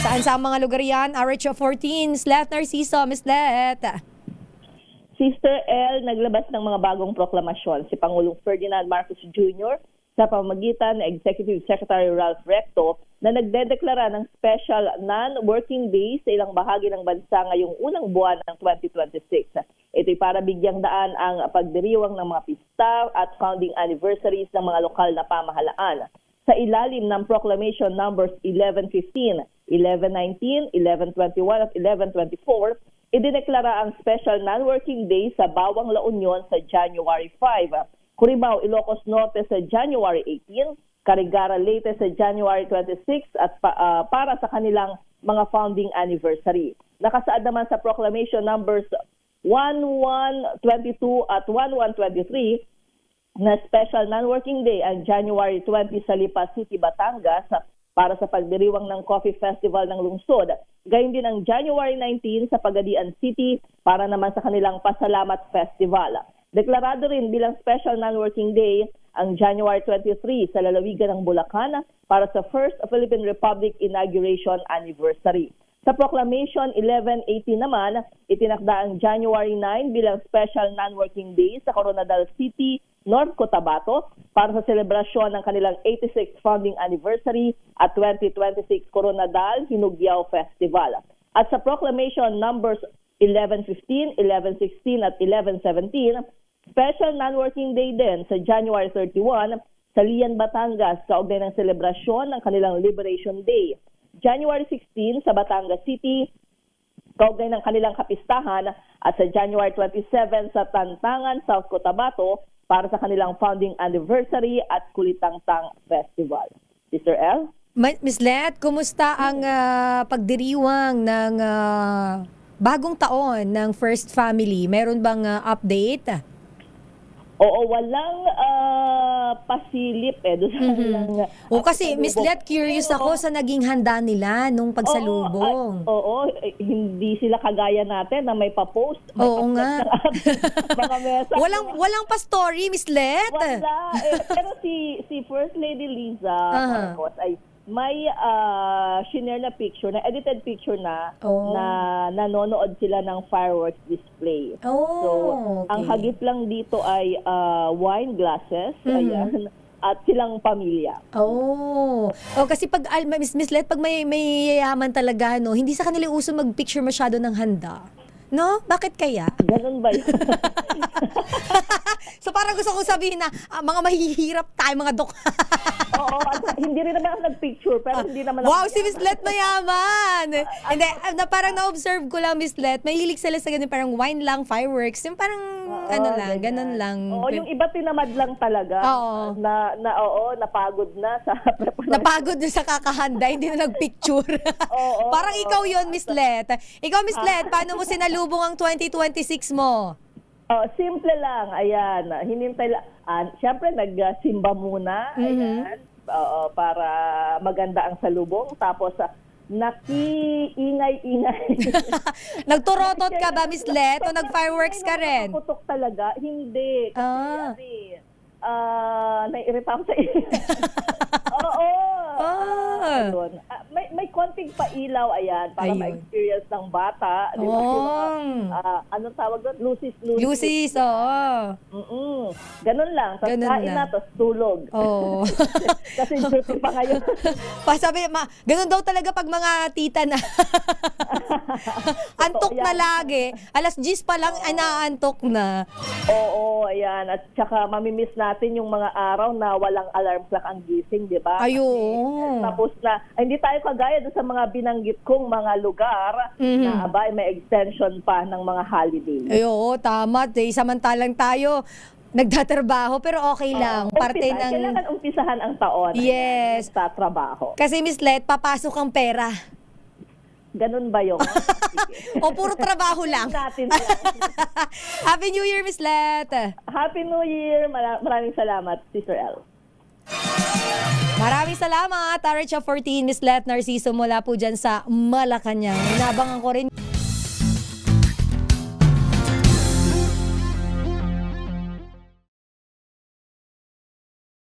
Saan sa mga lugar yan? RH 14, Let Narciso, Miss Let. Sister L, naglabas ng mga bagong proklamasyon si Pangulong Ferdinand Marcos Jr. sa pamamagitan ng Executive Secretary Ralph Recto na nagdedeklara ng special non-working days sa ilang bahagi ng bansa ngayong unang buwan ng 2026. Ito'y para bigyang daan ang pagdiriwang ng mga pista at founding anniversaries ng mga lokal na pamahalaan. Sa ilalim ng Proclamation Numbers 1115, 1119, 1121 at 1124, idineklara ang special non-working day sa Bawang La Union sa January 5, Curibaao, Ilocos Norte sa January 18, Carigara, Leyte sa January 26 at para sa kanilang mga founding anniversary. Nakasaad naman sa Proclamation Numbers 1122 at 1123 na special non-working day ang January 20 sa Lipa City, Batangas para sa pagdiriwang ng Coffee Festival ng lungsod. Gayon din ang January 19 sa Pagadian City para naman sa kanilang Pasalamat Festival. Deklarado rin bilang special non-working day ang January 23 sa lalawigan ng Bulacan para sa First Philippine Republic Inauguration Anniversary. Sa Proclamation 1180 naman, itinakda ang January 9 bilang special non-working day sa Coronadal City, North Cotabato para sa selebrasyon ng kanilang 86th founding anniversary at 2026 Coronadal Hinugyaw Festival. At sa Proclamation Numbers 1115, 1116 at 1117, special non-working day din sa January 31 sa Lian, Batangas kaugnay ng selebrasyon ng kanilang Liberation Day. January 16 sa Batangas City, kaugnay ng kanilang kapistahan at sa January 27 sa Tantangan, South Cotabato para sa kanilang founding anniversary at Kulitangtang Festival. Sister L? Miss Let, kumusta ang pagdiriwang ng bagong taon ng First Family? Meron bang update? Oo, walang pasilip doon sa kanilang... Kasi Miss Let, curious ako sa naging handa nila nung pagsalubong. Oo, hindi sila kagaya natin na may pa-post. Oo nga. Mga message. Walang pa-story, Miss Let. Wala. Pero si First Lady Liza Marcos ay may shinare na picture, na edited picture na nanonood sila ng fireworks display. So, ang hagip lang dito ay wine glasses, ayan, at silang pamilya. Kasi pag Miss Let, pag may yayaman talaga, no, hindi sa kanila uso mag-picture masyado ng handa. No? Bakit kaya? Ganun ba yun? So parang gusto kong sabihin na mga mahihirap tayo, mga dok. Oo, hindi rin naman ako nag-picture, pero hindi naman wow, si Miss Let mayaman! Hindi, parang na-observe ko lang, Miss Let, mahilig sila sa ganun, parang wine lang, fireworks, yung parang ganun lang. Oo, yung iba tinamad lang talaga. Napagod na sa preparation. Napagod na sa kakahanda, hindi na nag-picture. Parang ikaw yon, Miss Let. Ikaw, Miss Let, paano mo sinalubong ang 2026 mo? Simple lang, ayan. Hinintay lang. Siyempre, nagsimba muna, ayan, para maganda ang salubong. Tapos, naki-ingay-ingay. Nagturotot ka ba, Miss Let? O nag-fireworks ka rin? Nakaputok talaga. Hindi. Kasi, naiirita ako sa iyo. Oo. May konting pailaw, ayan, para ma-experience ng bata. Di ba? Anong tawag doon? Lucis, oo. Ganun lang. Tapos kain na, tapos tulog. Kasi duty pa ngayon. Sabi, ganun daw talaga pag mga tita na. Antok na lagi. Alas 10 pa lang, naantok na. Oo, ayan. At saka mamimiss natin yung mga araw na walang alarm clock ang gising, di ba? Tapos na, hindi tayo kagaya doon sa mga binanggit kong mga lugar na may extension pa ng mga holiday. Tama. Samantalang tayo, nagtatrabaho, pero okay lang. Kailangan umpisahan ang taon. Yes. Sa trabaho. Kasi Miss Let, papasok ang pera. Ganun ba yun? O puro trabaho lang? Happy New Year, Miss Let! Happy New Year! Maraming salamat, Sister L. Maraming salamat, RH 14, Miss Let Narciso mula po dyan sa Malacanang. Inabangan ko rin.